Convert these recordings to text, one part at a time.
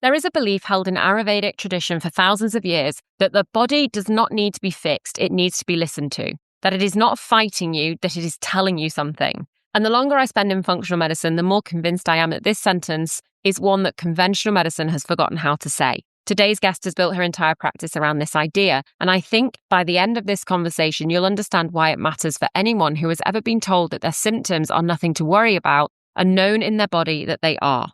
There is a belief held in Ayurvedic tradition for thousands of years that the body does not need to be fixed, it needs to be listened to. That it is not fighting you, that it is telling you something. And the longer I spend in functional medicine, the more convinced I am that this sentence is one that conventional medicine has forgotten how to say. Today's guest has built her entire practice around this idea, and I think by the end of this conversation, you'll understand why it matters for anyone who has ever been told that their symptoms are nothing to worry about and known in their body that they are.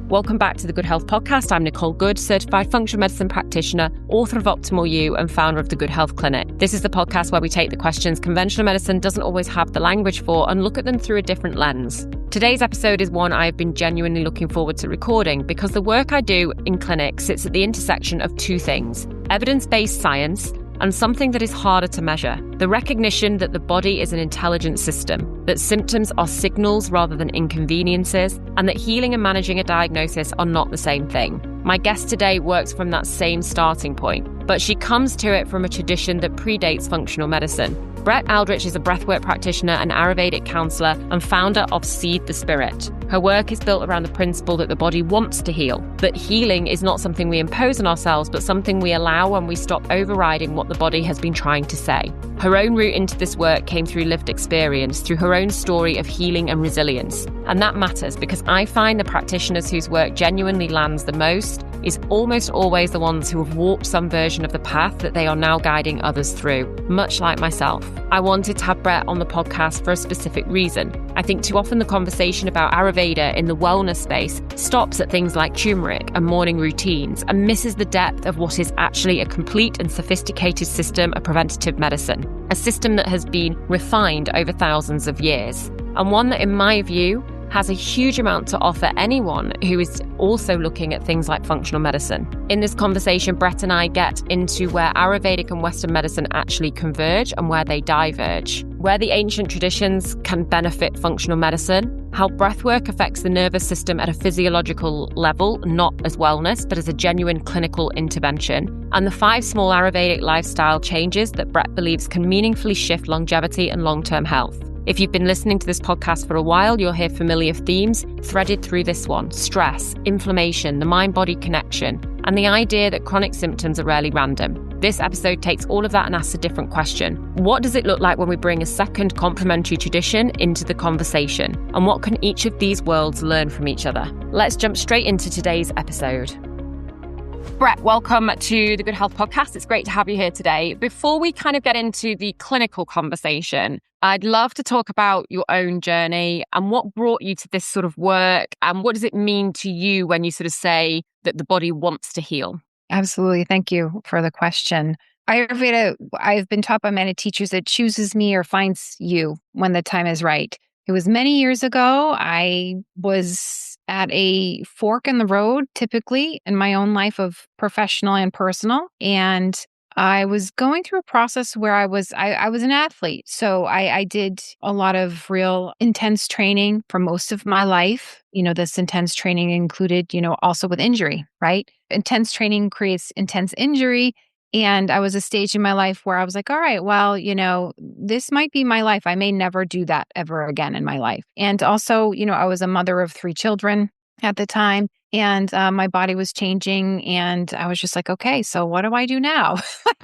Welcome back to the Good Health Podcast. I'm Nicole Good, certified functional medicine practitioner, author of Optimal You, and founder of the Good Health Clinic. This is the podcast where we take the questions conventional medicine doesn't always have the language for and look at them through a different lens. Today's episode is one I've been genuinely looking forward to recording because the work I do in clinic sits at the intersection of two things: evidence-based science and something that is harder to measure. The recognition that the body is an intelligent system, that symptoms are signals rather than inconveniences, and that healing and managing a diagnosis are not the same thing. My guest today works from that same starting point, but she comes to it from a tradition that predates functional medicine. Brett Aldrich is a breathwork practitioner and Ayurvedic counsellor and founder of Seed the Spirit. Her work is built around the principle that the body wants to heal, that healing is not something we impose on ourselves, but something we allow when we stop overriding what the body has been trying to say. Her own route into this work came through lived experience, through her own story of healing and resilience. And that matters because I find the practitioners whose work genuinely lands the most is almost always the ones who have walked some version of the path that they are now guiding others through, much like myself. I wanted to have Brett on the podcast for a specific reason. I think too often the conversation about Ayurveda in the wellness space stops at things like turmeric and morning routines and misses the depth of what is actually a complete and sophisticated system of preventative medicine, a system that has been refined over thousands of years, and one that, in my view, has a huge amount to offer anyone who is also looking at things like functional medicine. In this conversation, Brett and I get into where Ayurvedic and Western medicine actually converge and where they diverge, where the ancient traditions can benefit functional medicine, how breathwork affects the nervous system at a physiological level, not as wellness, but as a genuine clinical intervention, and the 5 small Ayurvedic lifestyle changes that Brett believes can meaningfully shift longevity and long-term health. If you've been listening to this podcast for a while, you'll hear familiar themes threaded through this one: stress, inflammation, the mind-body connection, and the idea that chronic symptoms are rarely random. This episode takes all of that and asks a different question. What does it look like when we bring a second complementary tradition into the conversation? And what can each of these worlds learn from each other? Let's jump straight into today's episode. Brett, welcome to the Good Health Podcast. It's great to have you here today. Before we kind of get into the clinical conversation, I'd love to talk about your own journey and what brought you to this sort of work, and what does it mean to you when you sort of say that the body wants to heal? Absolutely. Thank you for the question. Ayurveda, I've been taught by many teachers, that chooses me or finds you when the time is right. It was many years ago. I was at a fork in the road, typically in my own life of professional and personal. And I was going through a process where I was an athlete. So I did a lot of real intense training for most of my life. This intense training included, also with injury, right? Intense training creates intense injury. And I was a stage in my life where I was like, all right, well, this might be my life. I may never do that ever again in my life. And also, I was a mother of 3 children at the time, and my body was changing. And I was just like, okay, so what do I do now?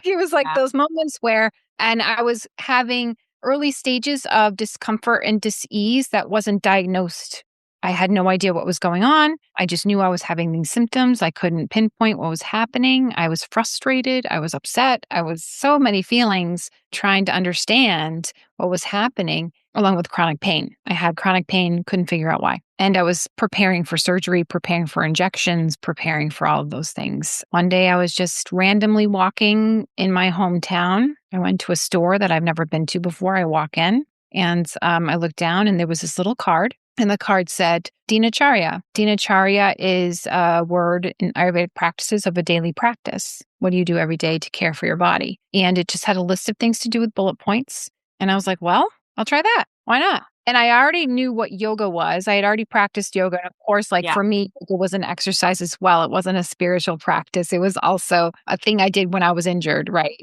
It was like those moments where, and I was having early stages of discomfort and dis-ease that wasn't diagnosed. I had no idea what was going on. I just knew I was having these symptoms. I couldn't pinpoint what was happening. I was frustrated. I was upset. I was so many feelings trying to understand what was happening, along with chronic pain. I had chronic pain, couldn't figure out why. And I was preparing for surgery, preparing for injections, preparing for all of those things. One day I was just randomly walking in my hometown. I went to a store that I've never been to before. I walk in and I looked down, and there was this little card. And the card said, Dinacharya. Dinacharya is a word in Ayurvedic practices of a daily practice. What do you do every day to care for your body? And it just had a list of things to do with bullet points. And I was like, well, I'll try that. Why not? And I already knew what yoga was. I had already practiced yoga. And of course, for me, yoga was an exercise as well. It wasn't a spiritual practice. It was also a thing I did when I was injured, right?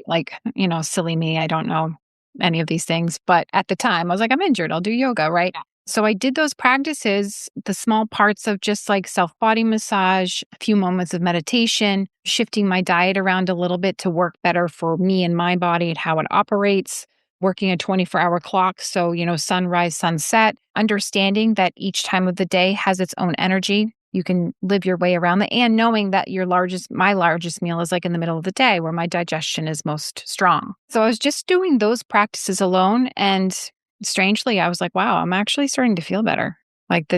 Silly me. I don't know any of these things. But at the time, I was like, I'm injured. I'll do yoga, right? So I did those practices, the small parts of just like self body massage, a few moments of meditation, shifting my diet around a little bit to work better for me and my body and how it operates, working a 24-hour clock. So, sunrise, sunset, understanding that each time of the day has its own energy. You can live your way around it, and knowing that my largest meal is like in the middle of the day where my digestion is most strong. So I was just doing those practices alone, and strangely, I was like, wow, I'm actually starting to feel better. Like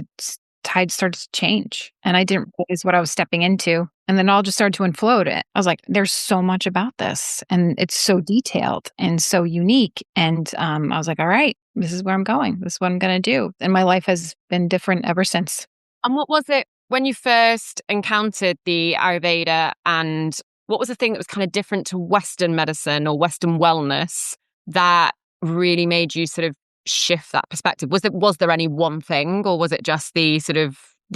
tide started to change, and I didn't realize what I was stepping into. And then it all just started to unfold. I was like, there's so much about this, and it's so detailed and so unique. And I was like, all right, this is where I'm going. This is what I'm going to do. And my life has been different ever since. And what was it when you first encountered the Ayurveda, and what was the thing that was kind of different to Western medicine or Western wellness that really made you sort of shift that perspective? Was there any one thing, or was it just the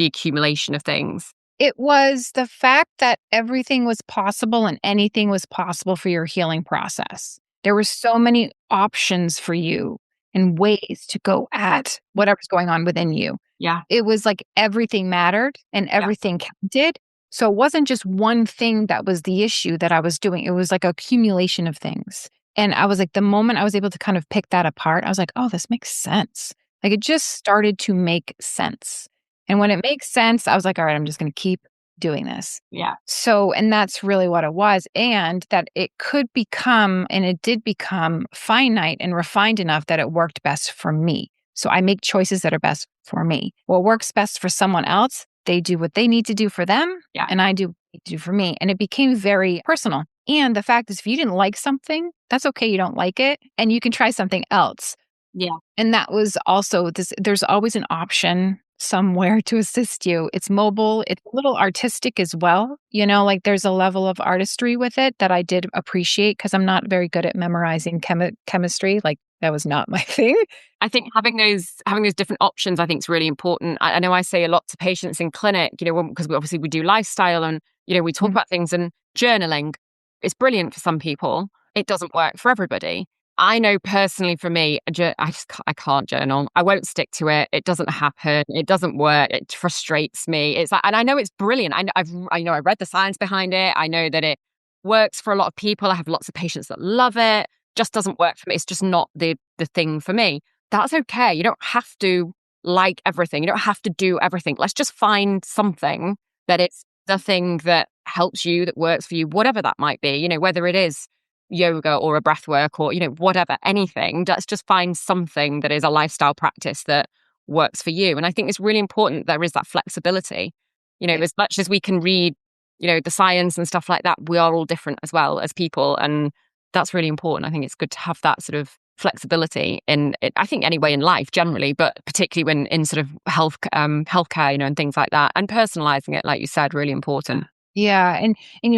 accumulation of things? It was the fact that everything was possible and anything was possible for your healing process. There were so many options for you and ways to go at whatever's going on within you. Yeah. It was like everything mattered and everything counted. So it wasn't just one thing that was the issue that I was doing. It was like an accumulation of things. And I was like, the moment I was able to kind of pick that apart, I was like, oh, this makes sense. Like it just started to make sense. And when it makes sense, I was like, all right, I'm just going to keep doing this. Yeah. So, and that's really what it was. And that it could become, and it did become finite and refined enough that it worked best for me. So I make choices that are best for me. What works best for someone else, they do what they need to do for them. Yeah. And I do what I need to do for me. And it became very personal. And the fact is, if you didn't like something, that's okay. You don't like it. And you can try something else. Yeah. And that was also this, there's always an option somewhere to assist you. It's mobile. It's a little artistic as well. Like there's a level of artistry with it that I did appreciate because I'm not very good at memorizing chemistry. Like that was not my thing. I think having those different options, I think is really important. I know I say a lot to patients in clinic, because we do lifestyle and, we talk about things, and journaling is brilliant for some people. It doesn't work for everybody. I know personally for me, I can't journal. I won't stick to it. It doesn't happen. It doesn't work. It frustrates me. It's like, and I know it's brilliant. I know I read the science behind it. I know that it works for a lot of people. I have lots of patients that love it. Just doesn't work for me. It's just not the thing for me. That's okay. You don't have to like everything. You don't have to do everything. Let's just find something that it's the thing that helps you, that works for you, whatever that might be. Whether it is yoga or a breath work or, whatever, anything. Let's just find something that is a lifestyle practice that works for you. And I think it's really important there is that flexibility. As much as we can read, the science and stuff like that, we are all different as well as people. And that's really important. I think it's good to have that sort of flexibility I think anyway in life generally, but particularly when in sort of healthcare, and things like that, and personalizing it, like you said, really important. Yeah. And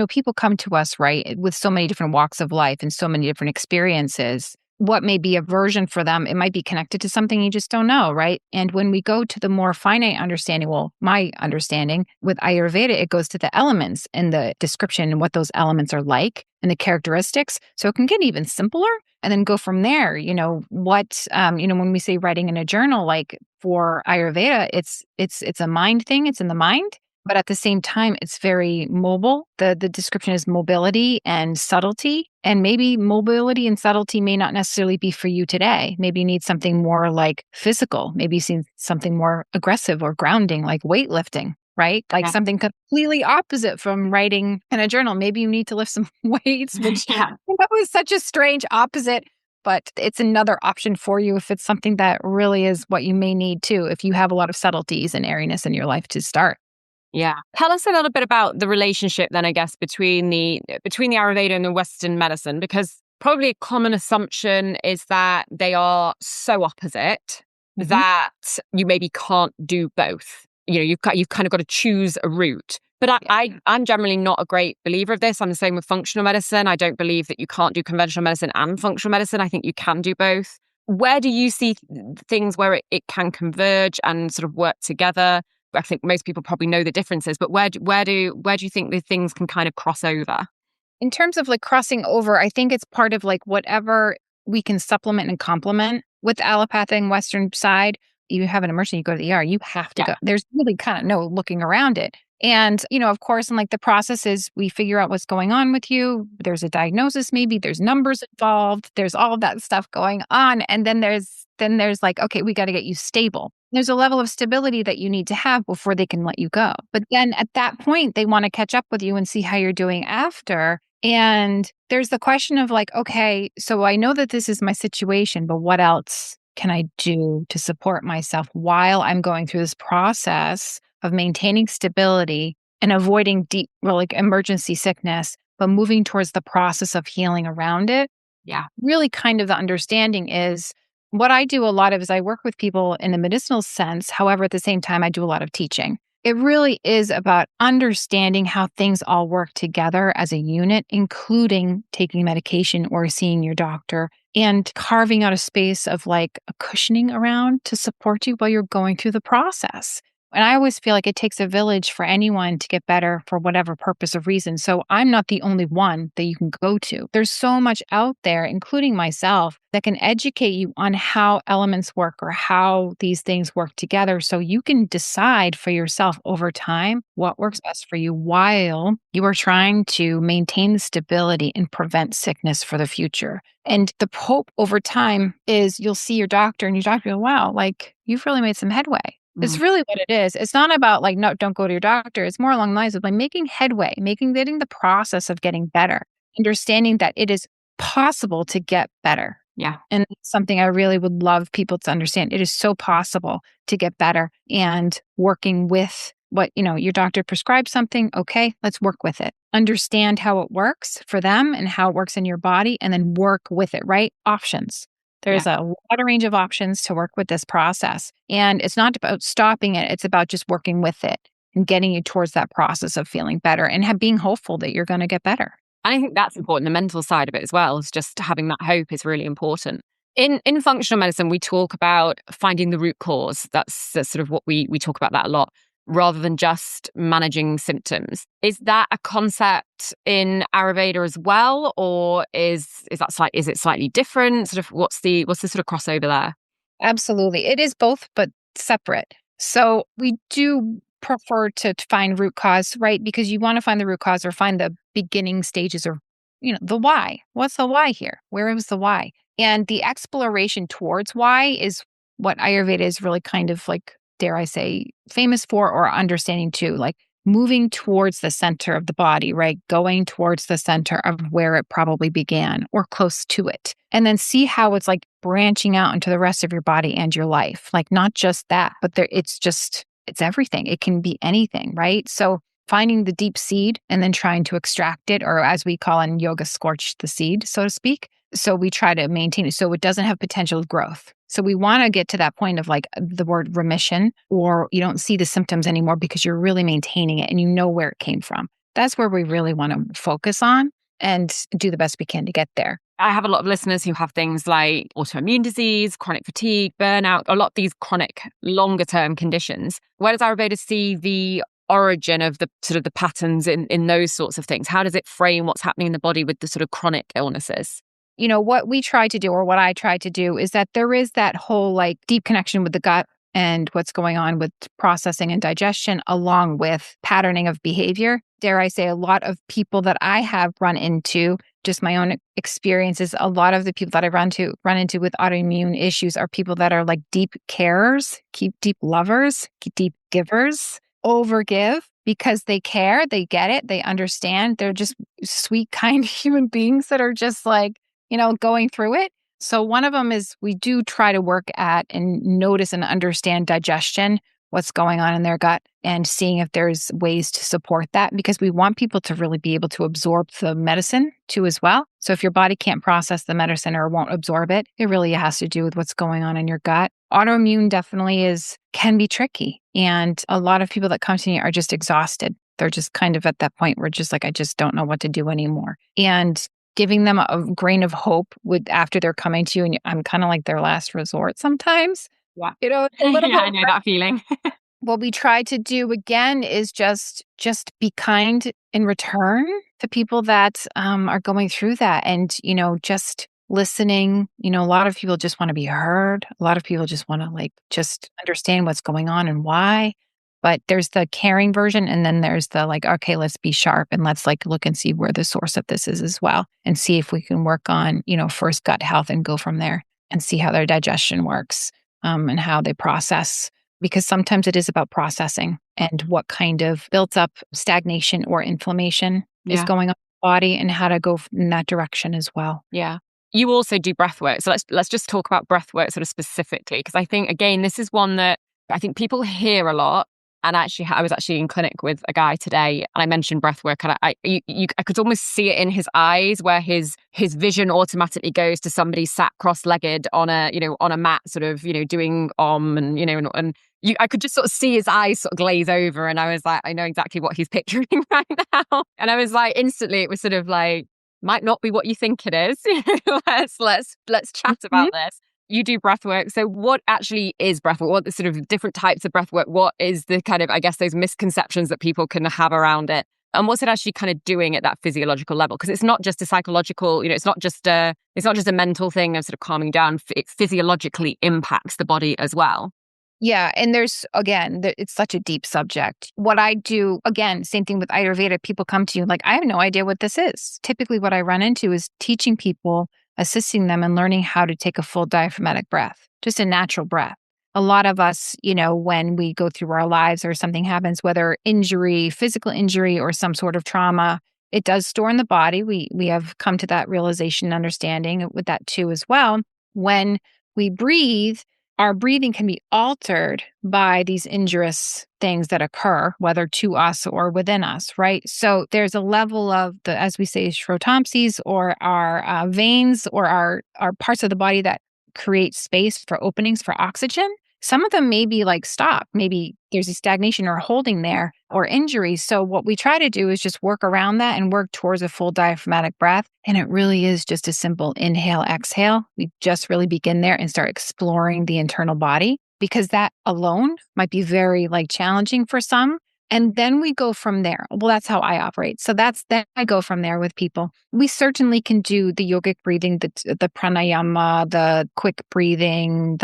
people come to us, right, with so many different walks of life and so many different experiences. What may be a version for them, it might be connected to something you just don't know, right? And when we go to the more finite understanding, well, my understanding with Ayurveda, it goes to the elements and the description and what those elements are like and the characteristics. So it can get even simpler and then go from there. When we say writing in a journal, like for Ayurveda, it's a mind thing. It's in the mind. But at the same time, it's very mobile. The description is mobility and subtlety. And maybe mobility and subtlety may not necessarily be for you today. Maybe you need something more like physical. Maybe you need something more aggressive or grounding, like weightlifting, right? Like something completely opposite from writing in a journal. Maybe you need to lift some weights, which that was such a strange opposite. But it's another option for you if it's something that really is what you may need too, if you have a lot of subtleties and airiness in your life to start. Yeah. Tell us a little bit about the relationship then, I guess, between the Ayurveda and the Western medicine, because probably a common assumption is that they are so opposite that you maybe can't do both. You've kind of got to choose a route. But I'm generally not a great believer of this. I'm the same with functional medicine. I don't believe that you can't do conventional medicine and functional medicine. I think you can do both. Where do you see things where it can converge and sort of work together? I think most people probably know the differences, but where do you think the things can kind of cross over? In terms of like crossing over, I think it's part of like whatever we can supplement and complement with the allopathic and Western side. you have an emergency, you go to the ER, you have to Yeah. go. There's really kind of no looking around it. And, of course, in like the process is we figure out what's going on with you. There's a diagnosis, maybe there's numbers involved. There's all of that stuff going on. And then there's like, okay, we got to get you stable. There's a level of stability that you need to have before they can let you go. But then at that point, they want to catch up with you and see how you're doing after. And there's the question of like, okay, so I know that this is my situation, but what else can I do to support myself while I'm going through this process of maintaining stability and avoiding deep, like emergency sickness, but moving towards the process of healing around it? Yeah. Really kind of the understanding is what I do a lot of is I work with people in the medicinal sense. However, at the same time, I do a lot of teaching. It really is about understanding how things all work together as a unit, including taking medication or seeing your doctor and carving out a space of like a cushioning around to support you while you're going through the process. And I always feel like it takes a village for anyone to get better for whatever purpose of reason. So I'm not the only one that you can go to. There's so much out there, including myself, that can educate you on how elements work or how these things work together. So you can decide for yourself over time what works best for you while you are trying to maintain the stability and prevent sickness for the future. And the hope over time is you'll see your doctor and your doctor will go, wow, like you've really made some headway. It's really what it is. It's not about like, no, don't go to your doctor. It's more along the lines of like making headway, getting the process of getting better, understanding that it is possible to get better. Yeah. And it's something I really would love people to understand. It is so possible to get better, and working with what, your doctor prescribed something. Okay, let's work with it. Understand how it works for them and how it works in your body, and then work with it, right? Options. There's a wide range of options to work with this process. And it's not about stopping it. It's about just working with it and getting you towards that process of feeling better and being hopeful that you're going to get better. And I think that's important. The mental side of it as well is just having that hope is really important. In functional medicine, we talk about finding the root cause. That's sort of what we talk about that a lot, rather than just managing symptoms. Is that a concept in Ayurveda as well, or is it slightly different? Sort of what's the sort of crossover there? Absolutely. It is both, but separate. So we do prefer to find root cause, right? Because you want to find the root cause or find the beginning stages or, the why. What's the why here? Where was the why? And the exploration towards why is what Ayurveda is really kind of like, dare I say, famous for, or understanding too, like moving towards the center of the body, right? Going towards the center of where it probably began or close to it. And then see how it's like branching out into the rest of your body and your life. Like not just that, but it's everything. It can be anything, right? So finding the deep seed and then trying to extract it, or as we call in yoga, scorch the seed, so to speak. So we try to maintain it so it doesn't have potential of growth. So we want to get to that point of like the word remission, or you don't see the symptoms anymore because you're really maintaining it and you know where it came from. That's where we really want to focus on and do the best we can to get there. I have a lot of listeners who have things like autoimmune disease, chronic fatigue, burnout, a lot of these chronic longer term conditions. Where does Ayurveda see the origin of the sort of the patterns in those sorts of things? How does it frame what's happening in the body with the sort of chronic illnesses? What we try to do, or what I try to do, is that there is that whole like deep connection with the gut and what's going on with processing and digestion, along with patterning of behavior. Dare I say, a lot of people that I have run into, just my own experiences, a lot of the people that I run into with autoimmune issues are people that are like deep carers, deep lovers, deep givers, overgive because they care, they get it, they understand. They're just sweet, kind human beings that are just like, going through it. So one of them is we do try to work at and notice and understand digestion, what's going on in their gut, and seeing if there's ways to support that, because we want people to really be able to absorb the medicine too as well. So if your body can't process the medicine or won't absorb it, it really has to do with what's going on in your gut. Autoimmune definitely can be tricky. And a lot of people that come to me are just exhausted. They're just kind of at that point where just like, I just don't know what to do anymore. And giving them a grain of hope after they're coming to you, and I'm kind of like their last resort sometimes. Yeah. A little Yeah, bit. I know that feeling. What we try to do again is just be kind in return to people that are going through that, and just listening. A lot of people just want to be heard. A lot of people just want to just understand what's going on and why. But there's the caring version, and then there's the okay, let's be sharp and let's look and see where the source of this is as well, and see if we can work on, first gut health and go from there and see how their digestion works, and how they process. Because sometimes it is about processing and what kind of built up stagnation or inflammation is going on in the body, and how to go in that direction as well. Yeah. You also do breath work. So let's just talk about breath work sort of specifically, because I think, again, this is one that I think people hear a lot. And actually, I was actually in clinic with a guy today, and I mentioned breath work, and I could almost see it in his eyes, where his vision automatically goes to somebody sat cross-legged on a mat, sort of, doing and I could just sort of see his eyes sort of glaze over, and I was like, I know exactly what he's picturing right now. And I was like, instantly, it was sort of like, might not be what you think it is. Let's chat about this. You do breath work. So what actually is breath work? What are the sort of different types of breath work? What is the kind of, I guess, those misconceptions that people can have around it? And what's it actually kind of doing at that physiological level? Because it's not just a psychological, it's not just a mental thing of sort of calming down. It physiologically impacts the body as well. Yeah. And it's such a deep subject. What I do, again, same thing with Ayurveda, people come to you I have no idea what this is. Typically what I run into is teaching people, assisting them in learning how to take a full diaphragmatic breath, just a natural breath. A lot of us, when we go through our lives or something happens, whether injury, physical injury, or some sort of trauma, it does store in the body. We have come to that realization and understanding with that too as well. When we breathe, our breathing can be altered by these injurious things that occur, whether to us or within us, right? So there's a level of as we say, schrotompsies, or our veins, or our parts of the body that create space for openings for oxygen. Some of them may be stop. Maybe there's a stagnation or holding there, or injury. So what we try to do is just work around that and work towards a full diaphragmatic breath. And it really is just a simple inhale, exhale. We just really begin there and start exploring the internal body, because that alone might be very challenging for some. And then we go from there. Well, that's how I operate. So then I go from there with people. We certainly can do the yogic breathing, the pranayama, the quick breathing,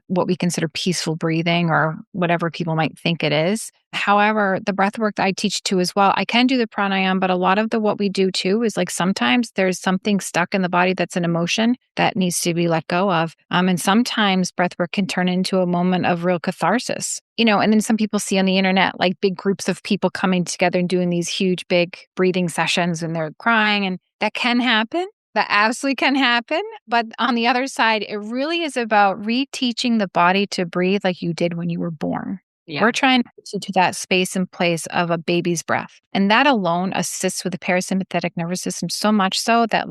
what we consider peaceful breathing, or whatever people might think it is. However, the breath work that I teach too as well, I can do the pranayama, but a lot of what we do too is sometimes there's something stuck in the body that's an emotion that needs to be let go of. And sometimes breath work can turn into a moment of real catharsis. And then some people see on the internet big groups of people coming together and doing these huge, big breathing sessions, and they're crying, and that can happen. That absolutely can happen. But on the other side, it really is about reteaching the body to breathe like you did when you were born. Yeah. We're trying to get you to that space and place of a baby's breath. And that alone assists with the parasympathetic nervous system, so much so that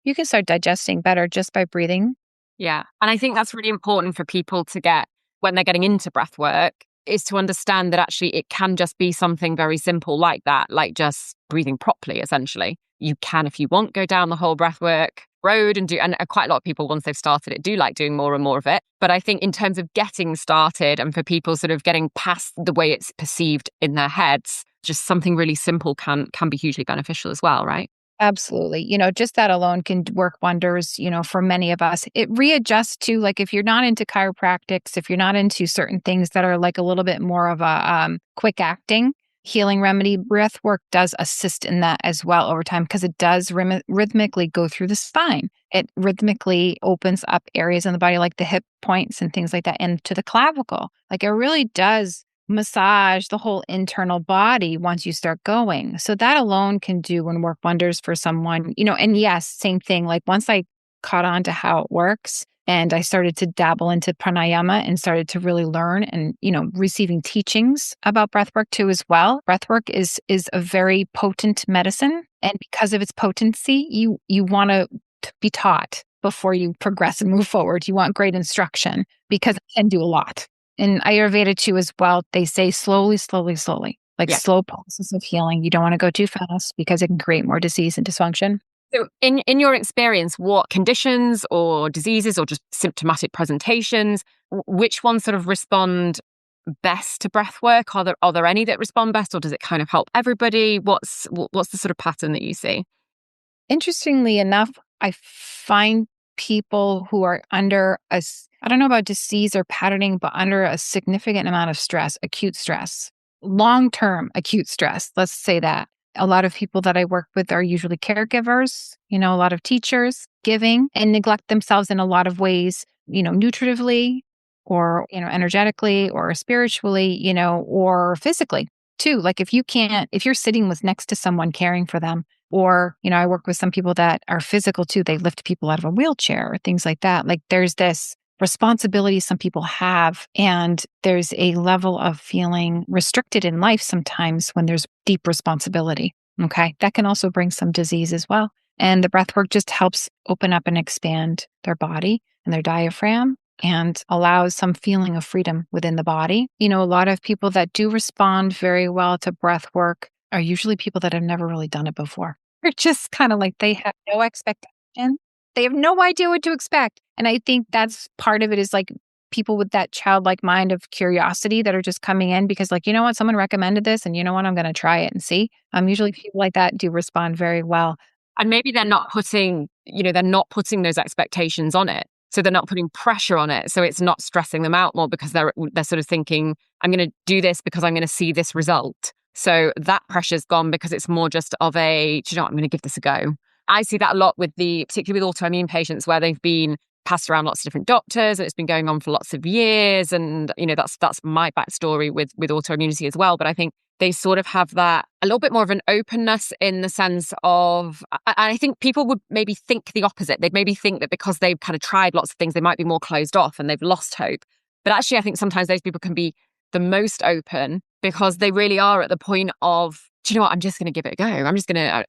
you can start digesting better just by breathing. Yeah. And I think that's really important for people to get when they're getting into breath work, is to understand that actually it can just be something very simple like that, like just breathing properly, essentially. You can, if you want, go down the whole breathwork road and quite a lot of people, once they've started it, do like doing more and more of it. But I think in terms of getting started, and for people sort of getting past the way it's perceived in their heads, just something really simple can be hugely beneficial as well, right? Absolutely. Just that alone can work wonders, for many of us. It readjusts to if you're not into chiropractics, if you're not into certain things that are a little bit more of a quick acting healing remedy, breath work does assist in that as well over time, because it does rhythmically go through the spine. It rhythmically opens up areas in the body like the hip points and things like that, and to the clavicle. It really does massage the whole internal body once you start going. So that alone can do and work wonders for someone, and yes, same thing. Once I caught on to how it works, and I started to dabble into pranayama and started to really learn and, receiving teachings about breathwork too as well. Breathwork is a very potent medicine. And because of its potency, you want to be taught before you progress and move forward. You want great instruction, because it can do a lot. In Ayurveda too as well, they say slowly, slowly, slowly, slow process of healing. You don't want to go too fast, because it can create more disease and dysfunction. So in your experience, what conditions or diseases or just symptomatic presentations, which ones sort of respond best to breath work? Are there any that respond best, or does it kind of help everybody? What's the sort of pattern that you see? Interestingly enough, I find people who are under I don't know about disease or patterning, but under a significant amount of stress, acute stress, long-term acute stress. Let's say that. A lot of people that I work with are usually caregivers, a lot of teachers giving and neglect themselves in a lot of ways, nutritively or, energetically or spiritually, or physically too. Like if you're sitting with next to someone caring for them, or, I work with some people that are physical too. They lift people out of a wheelchair or things like that. Like there's this responsibility some people have, and there's a level of feeling restricted in life sometimes when there's deep responsibility. Okay. That can also bring some disease as well. And the breath work just helps open up and expand their body and their diaphragm and allows some feeling of freedom within the body. A lot of people that do respond very well to breath work are usually people that have never really done it before. They're just kind of like they have no expectation. They have no idea what to expect. And I think that's part of it is like people with that childlike mind of curiosity that are just coming in because like, you know what, someone recommended this and you know what, I'm going to try it and see. Usually people like that do respond very well. And maybe they're not putting those expectations on it. So they're not putting pressure on it. So it's not stressing them out more because they're sort of thinking, I'm going to do this because I'm going to see this result. So that pressure's gone because it's more just of I'm going to give this a go. I see that a lot particularly with autoimmune patients where they've been passed around lots of different doctors and it's been going on for lots of years. And, that's my backstory with autoimmunity as well. But I think they sort of have that a little bit more of an openness in the sense of, I think people would maybe think the opposite. They'd maybe think that because they've kind of tried lots of things, they might be more closed off and they've lost hope. But actually, I think sometimes those people can be the most open because they really are at the point of, do you know what, I'm just going to give it a go. I'm just going to,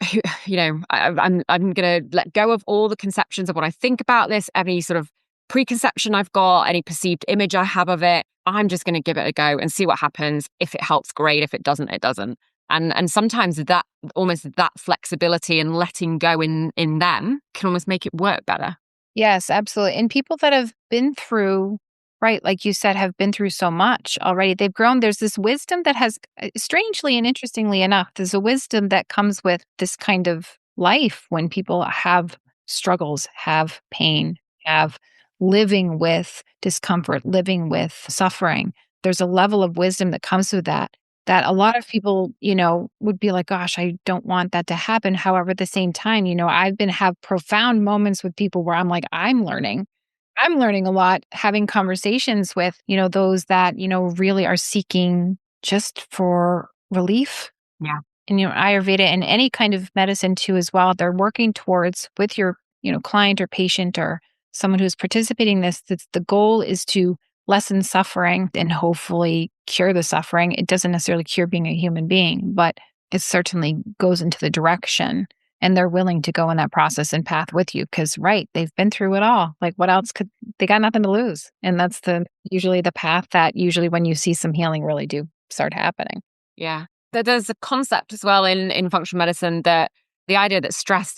I'm going to let go of all the conceptions of what I think about this, any sort of preconception I've got, any perceived image I have of it. I'm just going to give it a go and see what happens. If it helps, great. If it doesn't, it doesn't. And sometimes that flexibility and letting go in them can almost make it work better. Yes, absolutely. And people that have been through, right, like you said, have been through so much already. They've grown. There's this wisdom that has, strangely and interestingly enough, there's a wisdom that comes with this kind of life when people have struggles, have pain, have living with discomfort, living with suffering. There's a level of wisdom that comes with that a lot of people, would be like, gosh, I don't want that to happen. However, at the same time, I've have profound moments with people where I'm like, I'm learning a lot, having conversations with, those that, really are seeking just for relief. Yeah. And, Ayurveda and any kind of medicine too, as well, they're working towards with your, client or patient or someone who's participating in this, the goal is to lessen suffering and hopefully cure the suffering. It doesn't necessarily cure being a human being, but it certainly goes into the direction. And they're willing to go in that process and path with you because, right, they've been through it all. Like what else they got nothing to lose. And that's usually the path that usually when you see some healing really do start happening. Yeah. There's a concept as well in functional medicine that the idea that stress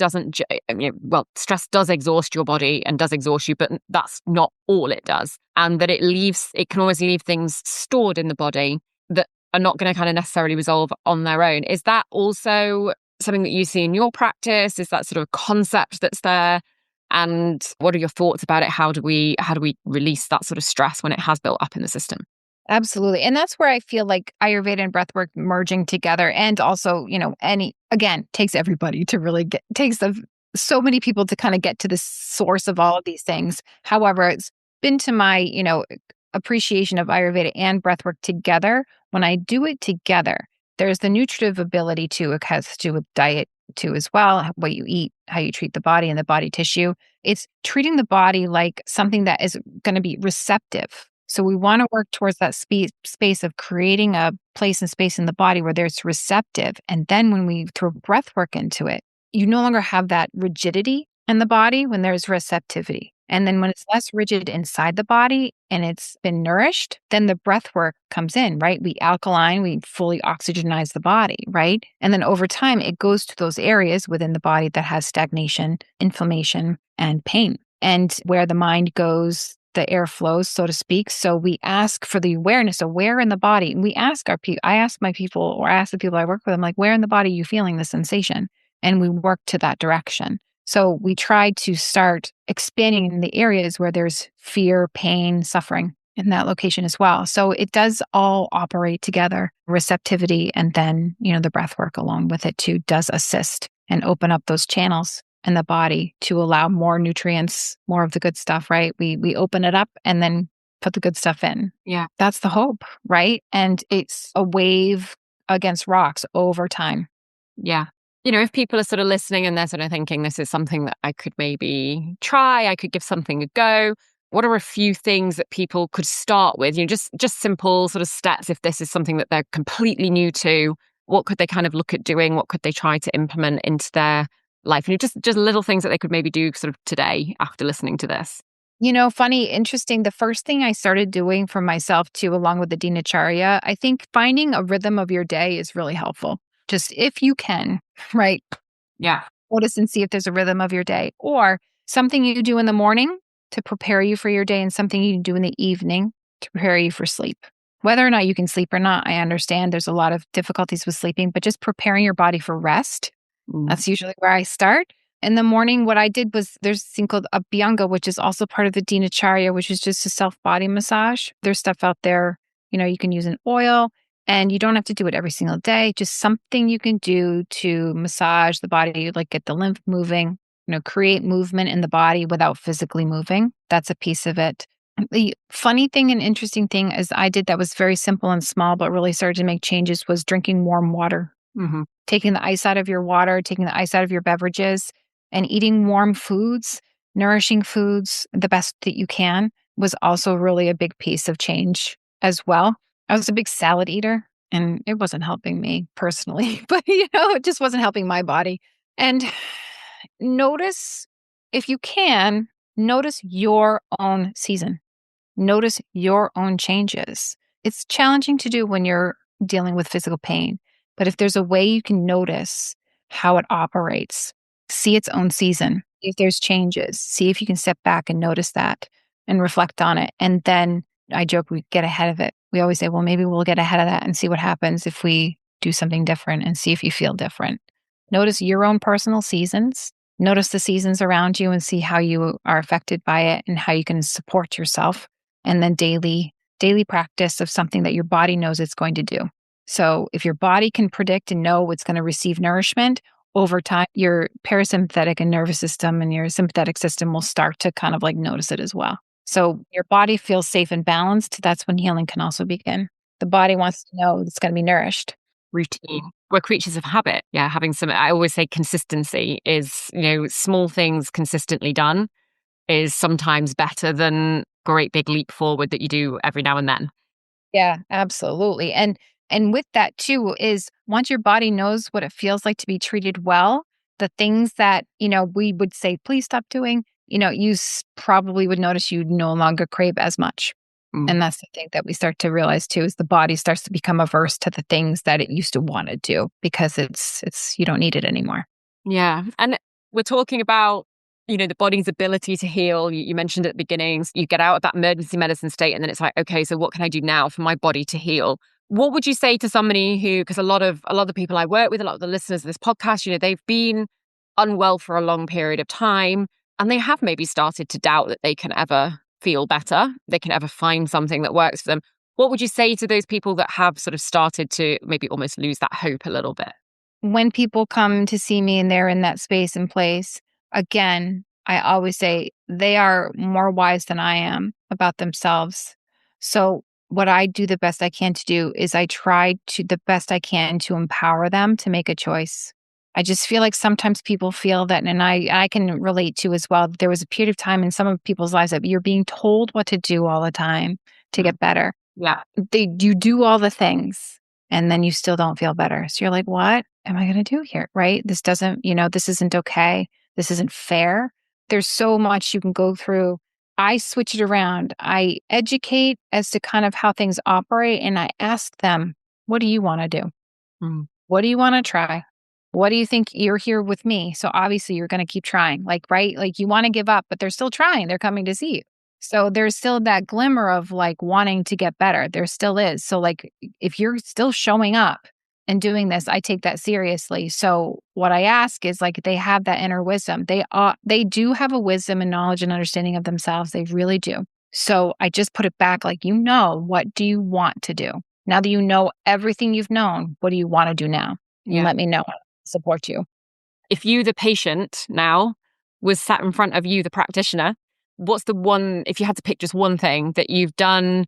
stress does exhaust your body and does exhaust you, but that's not all it does. And that it can always leave things stored in the body that are not going to kind of necessarily resolve on their own. Is that also something that you see in your practice? Is that sort of a concept that's there? And what are your thoughts about it? How do we release that sort of stress when it has built up in the system? Absolutely. And that's where I feel like Ayurveda and breathwork merging together and also, takes everybody to really so many people to kind of get to the source of all of these things. However, it's been to my, appreciation of Ayurveda and breathwork together. When I do it together, there's the nutritive ability too. It has to do with diet too as well, what you eat, how you treat the body and the body tissue. It's treating the body like something that is going to be receptive. So we want to work towards that space of creating a place and space in the body where there's receptive. And then when we throw breath work into it, you no longer have that rigidity in the body when there's receptivity. And then when it's less rigid inside the body and it's been nourished, then the breath work comes in, right? We alkaline, we fully oxygenize the body, right? And then over time, it goes to those areas within the body that has stagnation, inflammation, and pain. And where the mind goes, the air flows, so to speak. So we ask for the awareness of where in the body, and we ask I ask my people or I ask the people I work with, I'm like, where in the body are you feeling the sensation? And we work to that direction. So we try to start expanding in the areas where there's fear, pain, suffering in that location as well. So it does all operate together, receptivity, and then, the breath work along with it too does assist and open up those channels in the body to allow more nutrients, more of the good stuff, right? We open it up and then put the good stuff in. Yeah. That's the hope, right? And it's a wave against rocks over time. Yeah. If people are sort of listening and they're sort of thinking this is something that I could maybe try, I could give something a go. What are a few things that people could start with? Just simple sort of steps if this is something that they're completely new to. What could they kind of look at doing? What could they try to implement into their life? Just little things that they could maybe do sort of today after listening to this. Funny, interesting. The first thing I started doing for myself too, along with the Dinacharya, I think finding a rhythm of your day is really helpful. Just if you can, right? Yeah. Notice and see if there's a rhythm of your day or something you do in the morning to prepare you for your day and something you do in the evening to prepare you for sleep. Whether or not you can sleep or not, I understand there's a lot of difficulties with sleeping, but just preparing your body for rest. That's usually where I start. In the morning, what I did was there's this thing called Abhyanga, which is also part of the Dinacharya, which is just a self-body massage. There's stuff out there, you can use an oil and you don't have to do it every single day. Just something you can do to massage the body, like get the lymph moving, create movement in the body without physically moving. That's a piece of it. The funny thing and interesting thing is I did that was very simple and small, but really started to make changes was drinking warm water. Taking the ice out of your water, taking the ice out of your beverages, and eating warm foods, nourishing foods the best that you can was also really a big piece of change as well. I was a big salad eater and it wasn't helping me personally, but it just wasn't helping my body. And notice, if you can, notice your own season. Notice your own changes. It's challenging to do when you're dealing with physical pain, but if there's a way you can notice how it operates, see its own season, if there's changes, see if you can step back and notice that and reflect on it. And then I joke, we get ahead of it. We always say, well, maybe we'll get ahead of that and see what happens if we do something different and see if you feel different. Notice your own personal seasons. Notice the seasons around you and see how you are affected by it and how you can support yourself. And then daily practice of something that your body knows it's going to do. So if your body can predict and know it's going to receive nourishment, over time, your parasympathetic and nervous system and your sympathetic system will start to kind of like notice it as well. So your body feels safe and balanced. That's when healing can also begin. The body wants to know it's going to be nourished. Routine. We're creatures of habit. Yeah, having I always say consistency is, small things consistently done is sometimes better than great big leap forward that you do every now and then. Yeah, absolutely. And with that too is once your body knows what it feels like to be treated well, the things that, we would say, please stop doing, you probably would notice you no longer crave as much. And that's the thing that we start to realize too, is the body starts to become averse to the things that it used to want to do because it's you don't need it anymore. Yeah. And we're talking about, the body's ability to heal. You mentioned at the beginning, you get out of that emergency medicine state and then it's like, okay, so what can I do now for my body to heal? What would you say to somebody who, because a lot of the people I work with, a lot of the listeners of this podcast, they've been unwell for a long period of time and they have maybe started to doubt that they can ever feel better, they can ever find something that works for them. What would you say to those people that have sort of started to maybe almost lose that hope a little bit? When people come to see me and they're in that space and place, again, I always say they are more wise than I am about themselves. So what I do the best I can to do is I try to the best I can to empower them to make a choice. I just feel like sometimes people feel that, and I can relate to as well. There was a period of time in some of people's lives that you're being told what to do all the time to get better. Yeah. You do all the things and then you still don't feel better. So you're like, what am I going to do here? Right? This doesn't, this isn't okay. This isn't fair. There's so much you can go through. I switch it around. I educate as to kind of how things operate. And I ask them, what do you want to do? What do you want to try? What do you think? You're here with me. So obviously you're going to keep trying, right? Like you want to give up, but they're still trying. They're coming to see you. So there's still that glimmer of like wanting to get better. There still is. So like if you're still showing up, and doing this, I take that seriously. So what I ask is like, they have that inner wisdom. They do have a wisdom and knowledge and understanding of themselves. They really do. So I just put it back like, what do you want to do? Now that you know everything you've known, what do you want to do now? And let me know. I'll support you. If you, the patient now, was sat in front of you, the practitioner, what's the one, if you had to pick just one thing that you've done,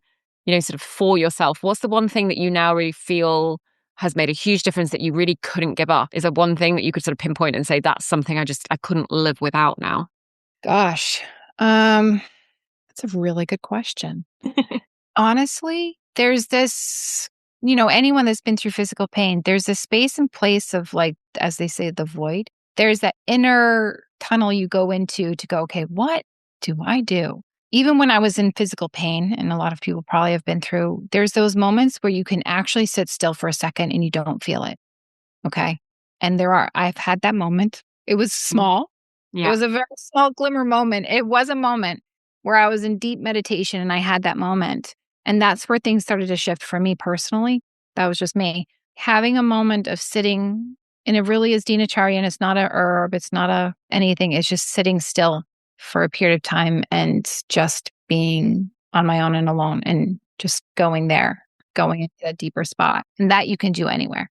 sort of for yourself, what's the one thing that you now really feel has made a huge difference that you really couldn't give up? Is there one thing that you could sort of pinpoint and say, that's something I couldn't live without now? Gosh, that's a really good question. Honestly, there's this, anyone that's been through physical pain, there's this space and place of like, as they say, the void. There's that inner tunnel you go into to go, okay, what do I do? Even when I was in physical pain, and a lot of people probably have been through, there's those moments where you can actually sit still for a second and you don't feel it. Okay. And I've had that moment. It was small. Yeah. It was a very small glimmer moment. It was a moment where I was in deep meditation and I had that moment. And that's where things started to shift for me personally. That was just me. Having a moment of sitting, and it really is dinacharya, and it's not a herb, it's not a anything. It's just sitting still for a period of time and just being on my own and alone and just going into a deeper spot. And that you can do anywhere.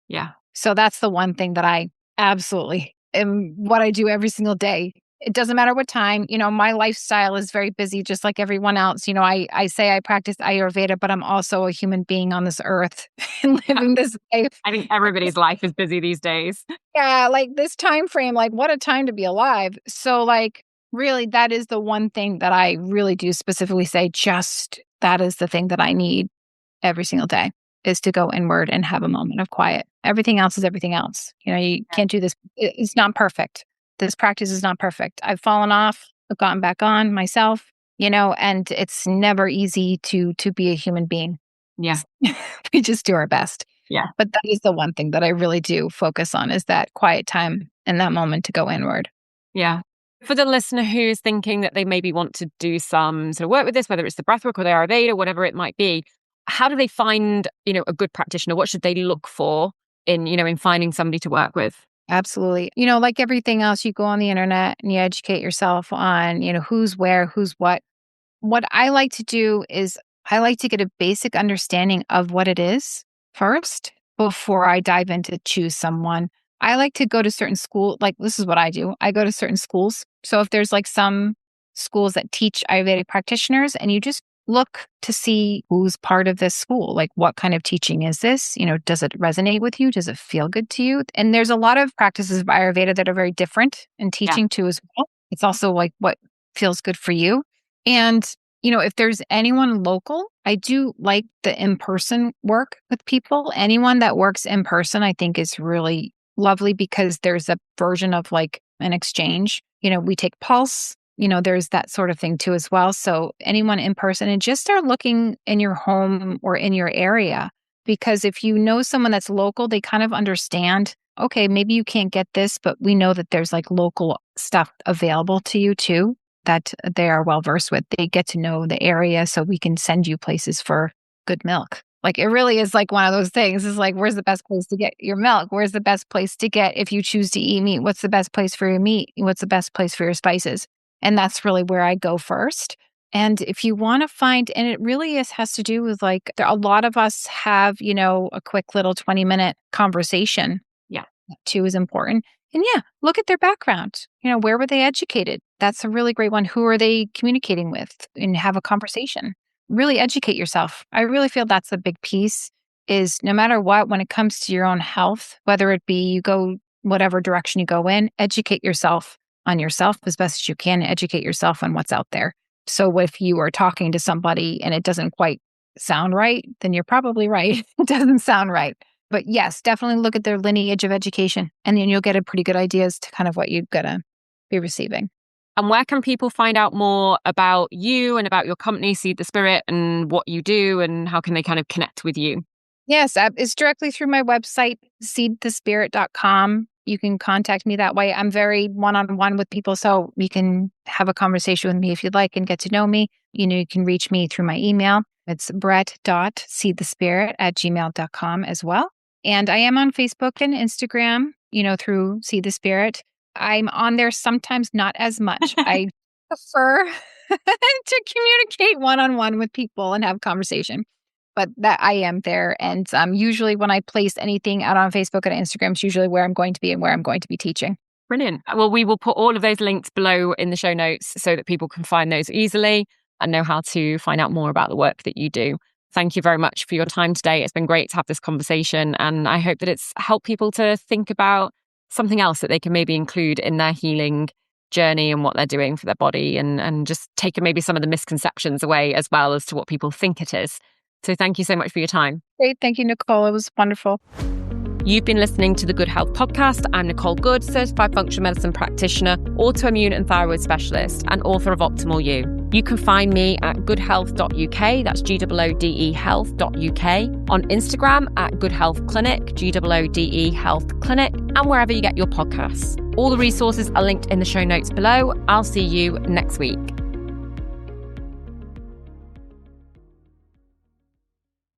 Yeah. So that's the one thing that I absolutely am what I do every single day. It doesn't matter what time, my lifestyle is very busy, just like everyone else. I say I practice Ayurveda, but I'm also a human being on this earth and living this life. I think everybody's life is busy these days. Yeah, like this time frame, like what a time to be alive. So like, really, that is the one thing that I really do specifically say, just that is the thing that I need every single day, is to go inward and have a moment of quiet. Everything else is everything else. You can't do this. It's not perfect. This practice is not perfect. I've fallen off. I've gotten back on myself, and it's never easy to be a human being. Yeah. We just do our best. Yeah. But that is the one thing that I really do focus on, is that quiet time and that moment to go inward. Yeah. For the listener who's thinking that they maybe want to do some sort of work with this, whether it's the breathwork or the Ayurveda, whatever it might be, how do they find, a good practitioner? What should they look for in finding somebody to work with? Absolutely. Like everything else, you go on the internet and you educate yourself on, who's where, who's what. What I like to do is I like to get a basic understanding of what it is first before I dive into choose someone. I like to go to certain school. Like, this is what I do. I go to certain schools. So if there's like some schools that teach Ayurvedic practitioners, and you just look to see who's part of this school. Like, what kind of teaching is this? Does it resonate with you? Does it feel good to you? And there's a lot of practices of Ayurveda that are very different in teaching too as well. It's also like what feels good for you. And, if there's anyone local, I do like the in-person work with people. Anyone that works in person, I think, is really lovely, because there's a version of like an exchange. We take pulse. There's that sort of thing too as well. So anyone in person, and just start looking in your home or in your area, because if you know someone that's local, they kind of understand, okay, maybe you can't get this, but we know that there's like local stuff available to you too, that they are well versed with. They get to know the area, so we can send you places for good milk. Like, it really is like one of those things. It's like, where's the best place to get your milk? Where's the best place to get, if you choose to eat meat, what's the best place for your meat? What's the best place for your spices? And that's really where I go first. And if you want to find, and it really has to do with like, a lot of us have, a quick little 20-minute conversation. Yeah. That too is important. And look at their background. Where were they educated? That's a really great one. Who are they communicating with? And have a conversation. Really educate yourself. I really feel that's a big piece, is no matter what, when it comes to your own health, whether it be you go whatever direction you go in, educate yourself on yourself as best as you can. Educate yourself on what's out there. So if you are talking to somebody and it doesn't quite sound right, then you're probably right. It doesn't sound right. But yes, definitely look at their lineage of education, and then you'll get a pretty good idea as to kind of what you're going to be receiving. And where can people find out more about you and about your company, Seed the Spirit, and what you do, and how can they kind of connect with you? Yes, it's directly through my website, seedthespirit.com. You can contact me that way. I'm very one-on-one with people, so you can have a conversation with me if you'd like and get to know me. You can reach me through my email. It's brett.seedthespirit@gmail.com as well. And I am on Facebook and Instagram, through See the Spirit. I'm on there sometimes, not as much. I prefer to communicate one-on-one with people and have conversation. But that I am there. And usually when I place anything out on Facebook and Instagram, it's usually where I'm going to be and where I'm going to be teaching. Brilliant. Well, we will put all of those links below in the show notes so that people can find those easily and know how to find out more about the work that you do. Thank you very much for your time today. It's been great to have this conversation, and I hope that it's helped people to think about something else that they can maybe include in their healing journey and what they're doing for their body, and just take maybe some of the misconceptions away as well as to what people think it is. So thank you so much for your time. Great. Thank you, Nicole. It was wonderful. You've been listening to the Good Health Podcast. I'm Nicole Good, certified functional medicine practitioner, autoimmune and thyroid specialist, and author of Optimal You. You can find me at goodhealth.uk, that's GOODE health.uk, on Instagram at Good Health Clinic, GOODE Health Clinic, and wherever you get your podcasts. All the resources are linked in the show notes below. I'll see you next week.